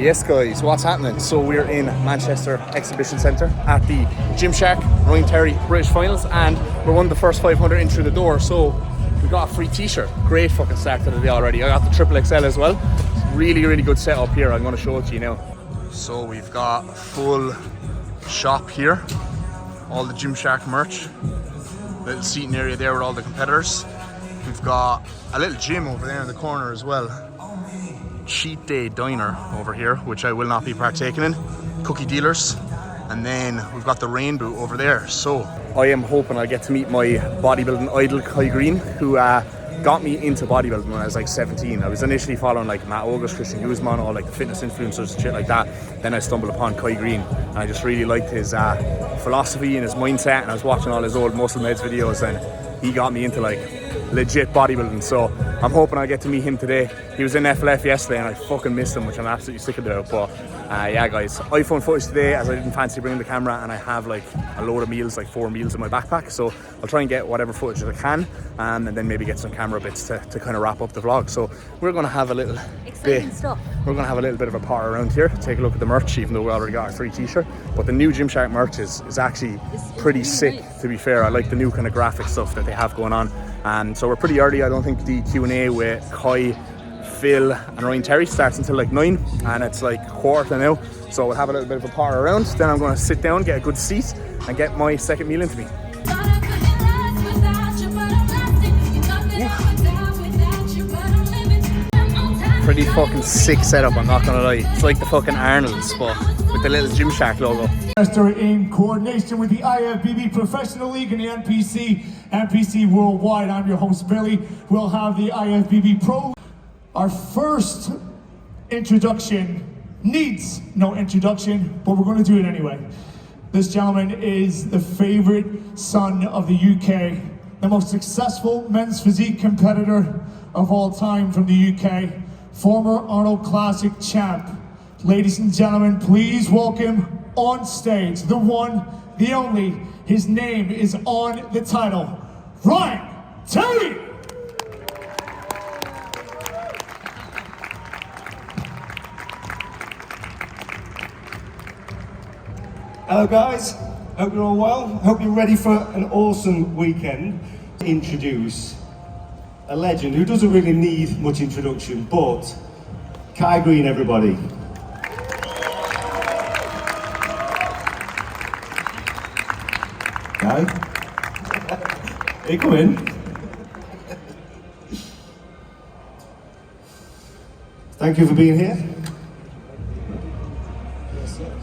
Yes guys, what's happening? So we're in Manchester Exhibition Centre at the Gymshark British Finals, and we're one of the first 500 in through the door, so we got a free t-shirt. Great fucking start to the day already. I got the triple XL as well. Really good setup here. I'm going to show it to you now. So we've got a full shop here, all the Gymshark merch, little seating area there with all the competitors. We've got a little gym over there in the corner as well. Cheat day diner over here, which I will not be partaking in. Cookie dealers, and then we've got the rain boot over there. So I am hoping I get to meet my bodybuilding idol Kai Greene, who got me into bodybuilding when I was like 17. I was initially following like Matt August, Christian Guzman, all like the fitness influencers and shit like that. Then I stumbled upon Kai Greene, and I just really liked his philosophy and his mindset, and I was watching all his old Muscle Meds videos, and he got me into like legit bodybuilding. So I'm hoping I get to meet him today. He was in FLF yesterday and I fucking missed him, which I'm absolutely sick of it. But yeah guys, iPhone footage today, as I didn't fancy bringing the camera, and I have like a load of meals, like 4 meals in my backpack, so I'll try and get whatever footage I can, and then maybe get some camera bits to kind of wrap up the vlog. So we're going to have a little exciting stuff. We're going to have a little bit of a part around here, take a look at the merch, even though we already got our free t-shirt. But the new Gymshark merch is actually pretty sick, to be fair. I like the new kind of graphic stuff that they have going on. And so we're pretty early. I don't think the Q&A with Kai, Phil and Ryan Terry starts until like 9, and it's like 1:15 now. So we'll have a little bit of a power around. Then I'm going to sit down, get a good seat, and get my second meal into me. Pretty fucking sick setup, I'm not gonna lie. It's like the fucking Arnold's, but with the little Gymshark logo. In coordination with the IFBB Professional League and the NPC Worldwide, I'm your host Billy. We'll have the IFBB Pro. Our first introduction needs no introduction, but we're going to do it anyway. This gentleman is the favorite son of the UK, the most successful men's physique competitor of all time from the UK, former Arnold Classic champ. Ladies and gentlemen, please welcome on stage the one, the only, his name is on the title, Ryan Terry! Hello guys, hope you're all well. Hope you're ready for an awesome weekend. Introduce a legend who doesn't really need much introduction, but Kai Greene, everybody. Kai? Hey, come in. Thank you for being here.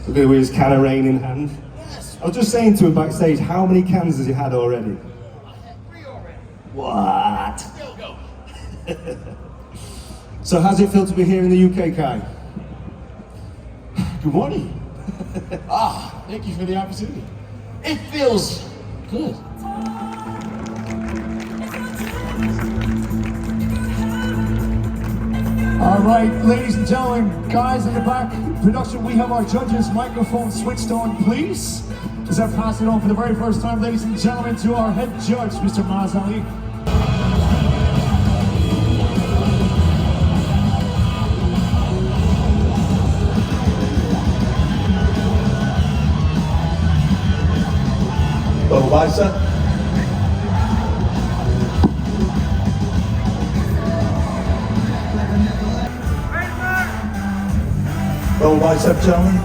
Look at with his can of rain in hand. I was just saying to him backstage, how many cans has he had already? What? So how's it feel to be here in the UK, Kai? Good morning. Thank you for the opportunity. It feels good. All right, ladies and gentlemen, guys in the back, production, we have our judges' microphone switched on, please. As I pass it on for the very first time, ladies and gentlemen, to our head judge, Mr. Maz Ali. Lower bicep. Lower bicep, gentlemen.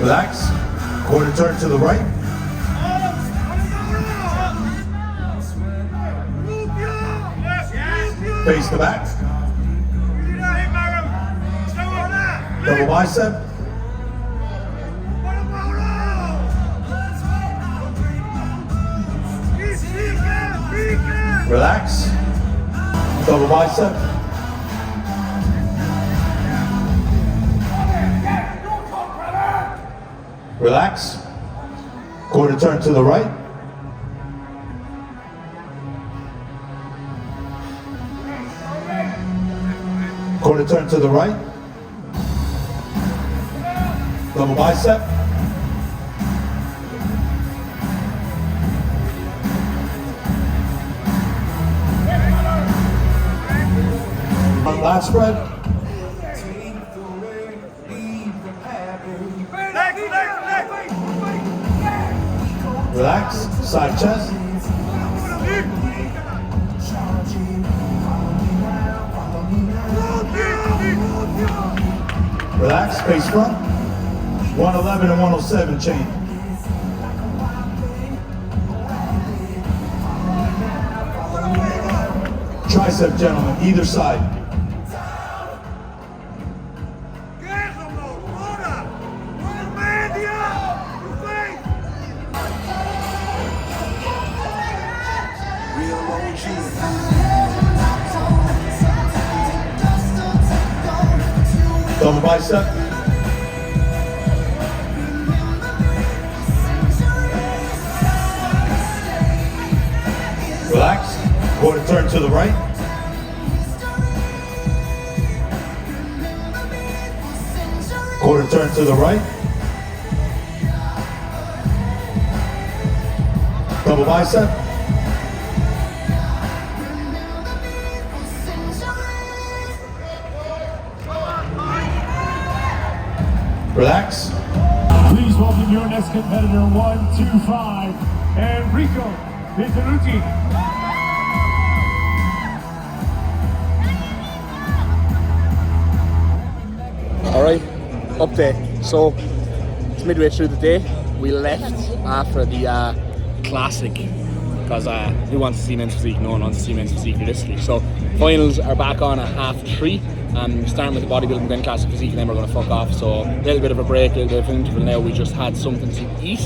Relax. Quarter turn to the right. Face the back. Double bicep. Relax. Double bicep. Relax. Quarter turn to the right. Quarter turn to the right. Double bicep. front lat spread. Relax, side chest. Relax, face front. 111 and 107 chain. Tricep, gentlemen, either side. Double bicep. Relax. Quarter turn to the right. Quarter turn to the right. Double bicep. Relax. Please welcome your next competitor, 125, Enrico Vitalucci. Alright, update. So, it's midway through the day. We left after the classic because who wants to see men's physique? No one wants to see men's physique realistically. So, finals are back on at 3:30. Starting with the bodybuilding, then classic physique, and then we're going to fuck off. So, a little bit of a break, a little bit of an interval now. We just had something to eat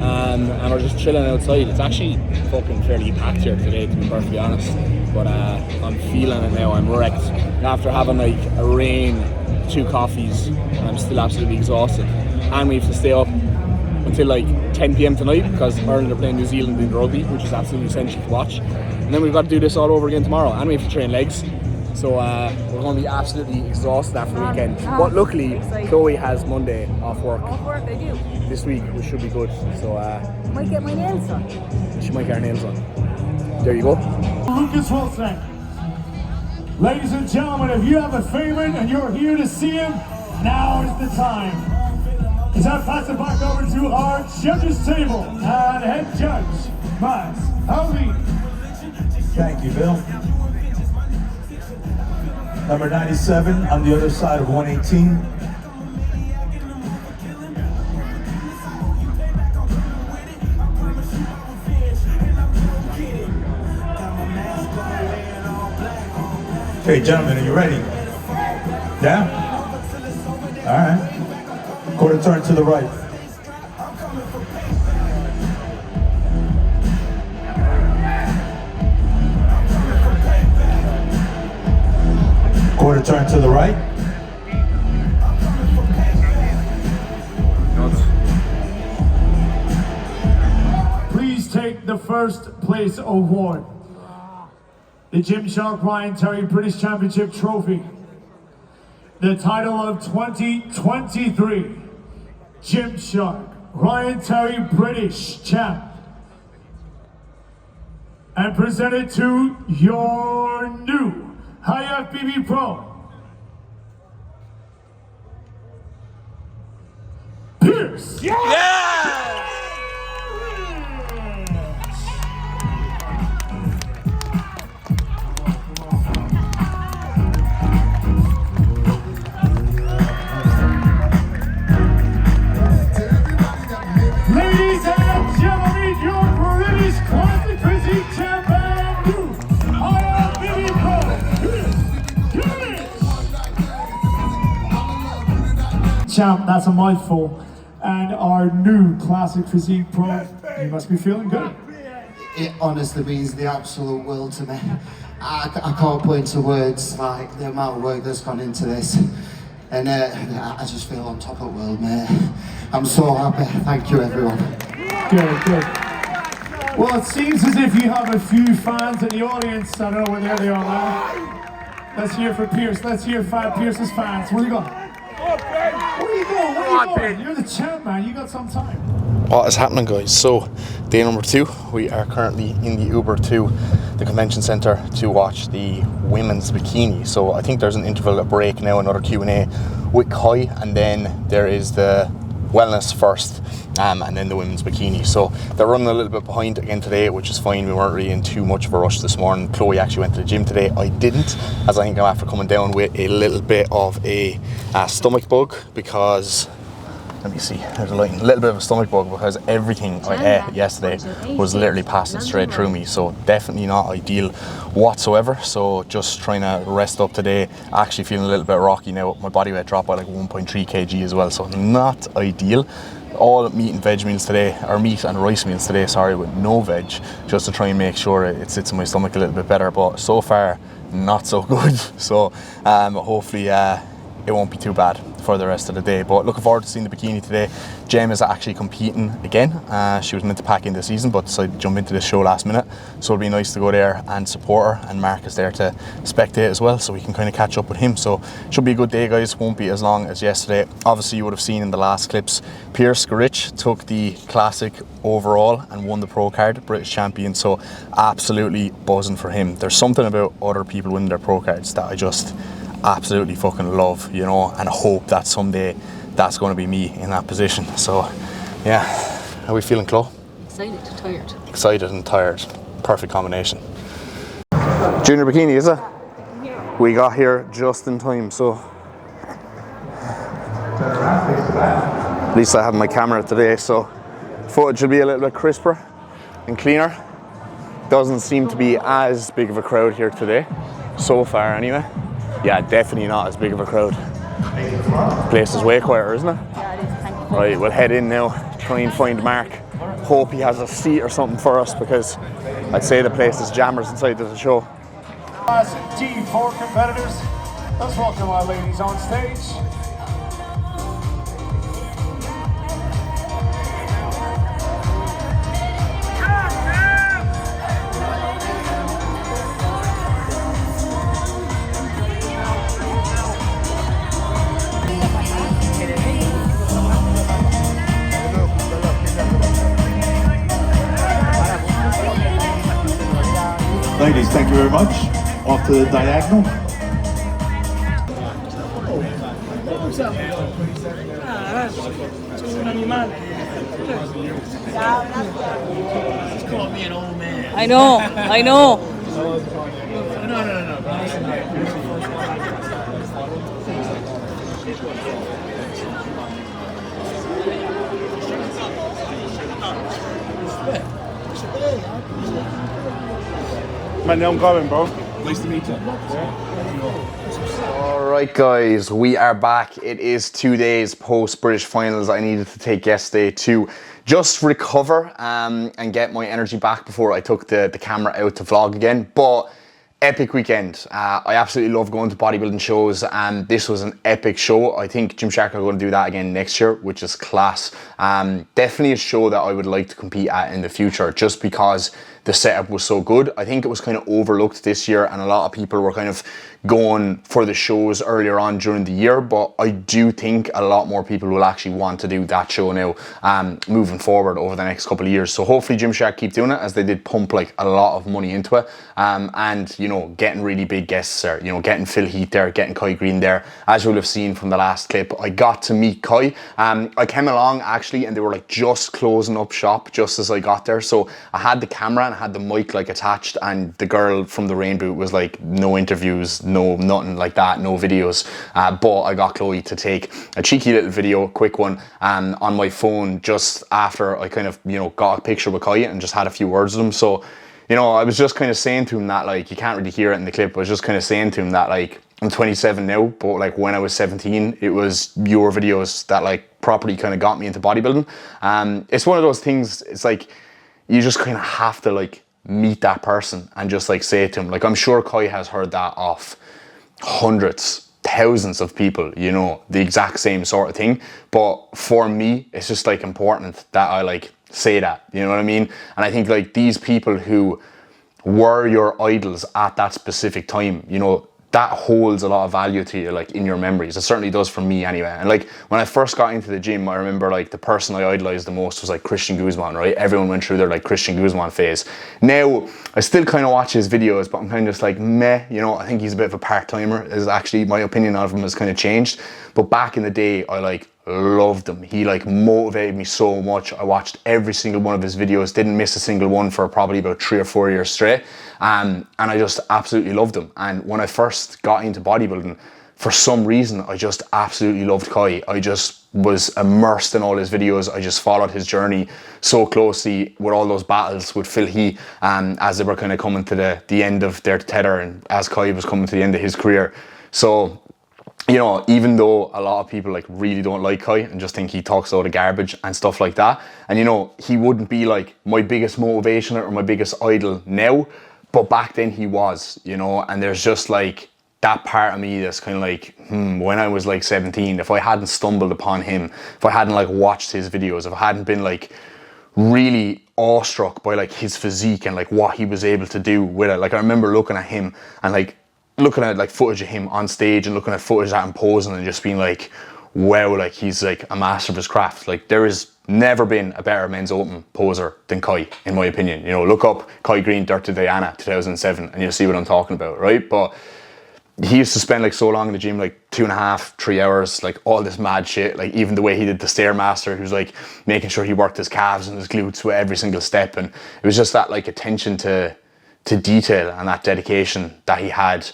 and we're just chilling outside. It's actually fucking fairly packed here today, to be perfectly honest. But I'm feeling it now. I'm wrecked. After having like a rain, 2 coffees, and I'm still absolutely exhausted. And we have to stay up until like 10 PM tonight because Ireland are playing New Zealand in rugby, which is absolutely essential to watch. And then we've got to do this all over again tomorrow, and we have to train legs. So we're going to be absolutely exhausted after the weekend. But luckily, Chloe has Monday off work. Off work, I do. This week, which should be good. So Might get my nails done. she might get her nails on. There you go. Lucas Wilson. Ladies and gentlemen, if you have a favorite and you're here to see him, now is the time. As I pass it back over to our judges table and head judge, Mas Ali. Thank you, Bill. Number 97 on the other side of 118. Okay, gentlemen, are you ready? Yeah? All right. Quarter turn to the right. Quarter turn to the right. Please take the first place award. The Gymshark Ryan Terry British Championship Trophy. The title of 2023. Gymshark Ryan Terry British Champ. And presented to your new IFBB Pro, Pierce. Ladies and gentlemen, your British Classic Physique Champion, IFBB Pro, Champ, that's a mouthful. And our new Classic Physique Pro, you must be feeling good. It honestly means the absolute world to me. I can't put into words like the amount of work that's gone into this. And I just feel on top of the world, mate. I'm so happy. Thank you, everyone. Good, good. Well, it seems as if you have a few fans in the audience. I don't know where they are now. Let's hear for Pierce. Let's hear Pierce's fans. Where you going? Where you going? Where you going? You're the champ, man. You got some time. What is happening, guys? So, day number 2, we are currently in the Uber to the convention centre to watch the women's bikini. So I think there's an interval, a break now, another Q&A with Kai, and then there is the wellness first, and then the women's bikini. So they're running a little bit behind again today, which is fine. We weren't really in too much of a rush this morning. Chloe actually went to the gym today. I didn't, as I think I'm after coming down with a little bit of a stomach bug, because let me see, there's a little bit of a stomach bug, because everything I ate yesterday was literally passing straight through me. So definitely not ideal whatsoever. So just trying to rest up today. Actually feeling a little bit rocky now. My body weight dropped by like 1.3 kg as well, so not ideal. All meat and veg meals today, or meat and rice meals today, sorry, with no veg, just to try and make sure it sits in my stomach a little bit better. But so far, not so good. So hopefully it won't be too bad for the rest of the day. But looking forward to seeing the bikini today. Jem is actually competing again. She was meant to pack in this season, but decided to jump into this show last minute. So it'll be nice to go there and support her. And Mark is there to spectate as well, so we can kind of catch up with him. So should be a good day, guys. Won't be as long as yesterday. Obviously, you would have seen in the last clips, Pierce Garich took the classic overall and won the pro card, British champion. So absolutely buzzing for him. There's something about other people winning their pro cards that I just absolutely fucking love, you know, and I hope that someday that's going to be me in that position. So yeah, how are we feeling, Chloe? Excited, tired. Excited and tired. Perfect combination. Junior bikini, is it? We got here just in time, so at least I have my camera today, so footage will be a little bit crisper and cleaner. Doesn't seem to be as big of a crowd here today, so far anyway. Yeah, definitely not as big of a crowd. The place is way quieter, isn't it? Yeah, it is. Thank you. Right, we'll head in now, try and find Mark. Hope he has a seat or something for us, because I'd say the place is jammers inside the show. Class D4 competitors, let's welcome our ladies on stage. Ladies, thank you very much. Off to the diagonal. I know. Man, I'm coming, bro. Nice to meet you. Alright guys, we are back. It is 2 days post British finals. I needed to take yesterday to just recover and get my energy back before I took the camera out to vlog again. But epic weekend. I absolutely love going to bodybuilding shows, and this was an epic show. I think Gymshark are going to do that again next year, which is class. Definitely a show that I would like to compete at in the future, just because the setup was so good. I think it was kind of overlooked this year, and a lot of people were kind of going for the shows earlier on during the year, but I do think a lot more people will actually want to do that show now moving forward over the next couple of years. So hopefully Gymshark keep doing it, as they did pump like a lot of money into it, and you know, getting really big guests there, you know, getting Phil Heath there, getting Kai Greene there. As you'll have seen from the last clip, I got to meet Kai. I came along actually, and they were like just closing up shop just as I got there, so I had the camera and I had the mic like attached, and the girl from the rain boot was like, no interviews, no nothing like that, no videos, but I got Chloe to take a cheeky little video, quick one, on my phone just after I kind of, you know, got a picture with Kai and just had a few words with him. So, you know, I was just kind of saying to him that, like, you can't really hear it in the clip, I was just kind of saying to him that, like, I'm 27 now, but like when I was 17, it was your videos that like properly kind of got me into bodybuilding. It's one of those things, it's like, you just kind of have to like meet that person and just like say to him, like, I'm sure Kai has heard that off hundreds, thousands of people, you know, the exact same sort of thing. But for me, it's just like important that I like say that, you know what I mean? And I think like these people who were your idols at that specific time, you know, that holds a lot of value to you, like in your memories. It certainly does for me anyway. And like when I first got into the gym, I remember like the person I idolized the most was like Christian Guzman, right? Everyone went through their like Christian Guzman phase. Now I still kind of watch his videos, but I'm kind of just like meh, you know. I think he's a bit of a part-timer. Is actually my opinion of him has kind of changed. But back in the day, I like loved him. He like motivated me so much. I watched every single one of his videos, didn't miss a single one for probably about 3 or 4 years straight. And I just absolutely loved him. And when I first got into bodybuilding, for some reason, I just absolutely loved Kai. I just was immersed in all his videos. I just followed his journey so closely with all those battles with Phil He, as they were kind of coming to the end of their tether, and as Kai was coming to the end of his career. So, you know, even though a lot of people like really don't like Kai and just think he talks a lot of garbage and stuff like that, and you know, he wouldn't be like my biggest motivation or my biggest idol now, but back then he was, you know. And there's just like that part of me that's kind of like, when I was like 17, if I hadn't stumbled upon him, if I hadn't like watched his videos, if I hadn't been like really awestruck by like his physique and like what he was able to do with it. Like I remember looking at him and like looking at like footage of him on stage and looking at footage of him posing and just being like, wow, like he's like a master of his craft. Like there has never been a better men's open poser than Kai, in my opinion. You know, look up Kai Greene Dirty Diana 2007 and you'll see what I'm talking about, right? But he used to spend like so long in the gym, like 2.5, 3 hours, like all this mad shit. Like even the way he did the Stairmaster, he was like making sure he worked his calves and his glutes with every single step. And it was just that like attention to detail and that dedication that he had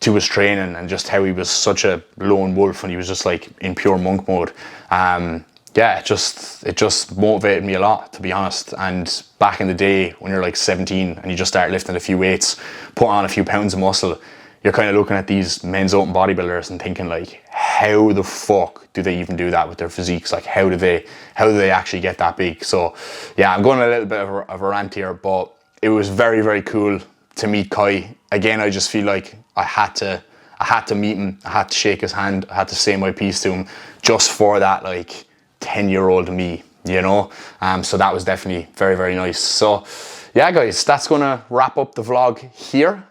to his training, and just how he was such a lone wolf and he was just like in pure monk mode. Yeah, it just motivated me a lot, to be honest. And back in the day when you're like 17 and you just start lifting a few weights, put on a few pounds of muscle, you're kind of looking at these men's open bodybuilders and thinking like, how the fuck do they even do that with their physiques? Like how do they actually get that big? So yeah, I'm going a little bit of a rant here, but it was very, very cool to meet Kai. Again, I just feel like I had to meet him, I had to shake his hand, I had to say my piece to him, just for that like 10-year-old me, you know. So that was definitely very, very nice. So yeah guys, that's gonna wrap up the vlog here.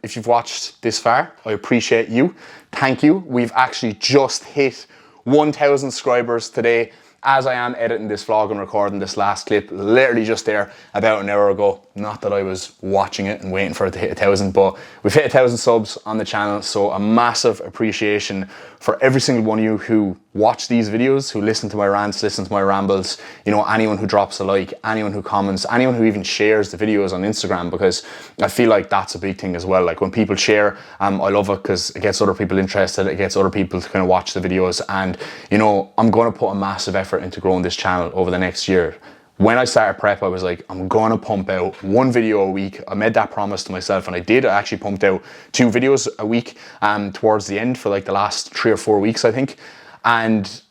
If you've watched this far, I appreciate you. Thank you. We've actually just hit 1,000 subscribers today as I am editing this vlog and recording this last clip, literally just there about an hour ago. Not that I was watching it and waiting for it to hit 1,000, but we've hit 1,000 subs on the channel. So a massive appreciation for every single one of you who watch these videos, who listen to my rants, listen to my rambles, you know, anyone who drops a like, anyone who comments, anyone who even shares the videos on Instagram, because I feel like that's a big thing as well. Like when people share, I love it because it gets other people interested, it gets other people to kind of watch the videos. And you know, I'm going to put a massive effort into growing this channel over the next year. When I started prep, I was like, I'm gonna pump out 1 video a week. I made that promise to myself, and I did. I actually pumped out 2 videos a week towards the end for like the last 3 or 4 weeks, I think. And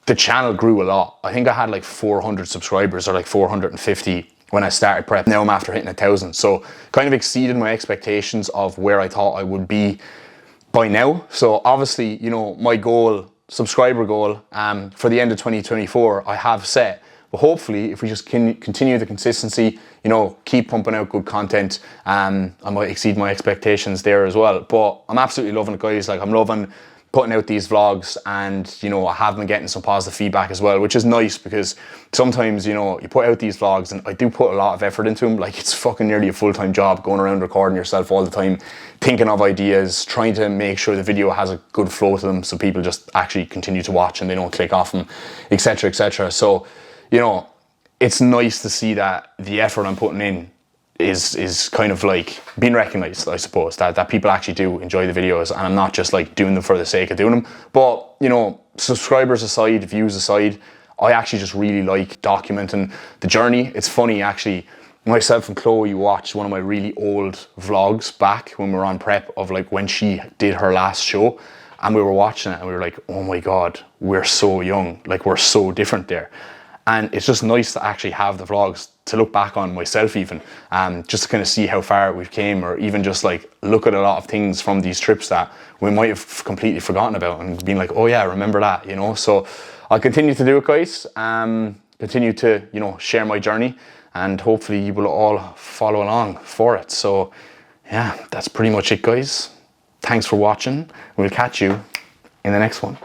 the channel grew a lot. I think I had like 400 subscribers or like 450 when I started prep. Now I'm after hitting 1,000. So kind of exceeded my expectations of where I thought I would be by now. So obviously, you know, my goal, subscriber goal for the end of 2024, I have set. But hopefully, if we just continue the consistency, you know, keep pumping out good content, I might exceed my expectations there as well. But I'm absolutely loving it, guys. Like I'm loving putting out these vlogs, and you know, I have been getting some positive feedback as well, which is nice, because sometimes, you know, you put out these vlogs and I do put a lot of effort into them. Like it's fucking nearly a full-time job going around recording yourself all the time, thinking of ideas, trying to make sure the video has a good flow to them so people just actually continue to watch and they don't click off them, etc, etc. So you know, it's nice to see that the effort I'm putting in is kind of like being recognized, I suppose, that people actually do enjoy the videos, and I'm not just like doing them for the sake of doing them. But you know, subscribers aside, views aside, I actually just really like documenting the journey. It's funny actually, myself and Chloe watched one of my really old vlogs back when we were on prep of like when she did her last show, and we were watching it and we were like, oh my god, we're so young, like we're so different there. And it's just nice to actually have the vlogs to look back on myself even, just to kind of see how far we've came, or even just like look at a lot of things from these trips that we might have completely forgotten about and been like, oh yeah, remember that, you know. So I'll continue to do it, guys, continue to, you know, share my journey, and hopefully you will all follow along for it. So yeah, that's pretty much it, guys. Thanks for watching. We'll catch you in the next one.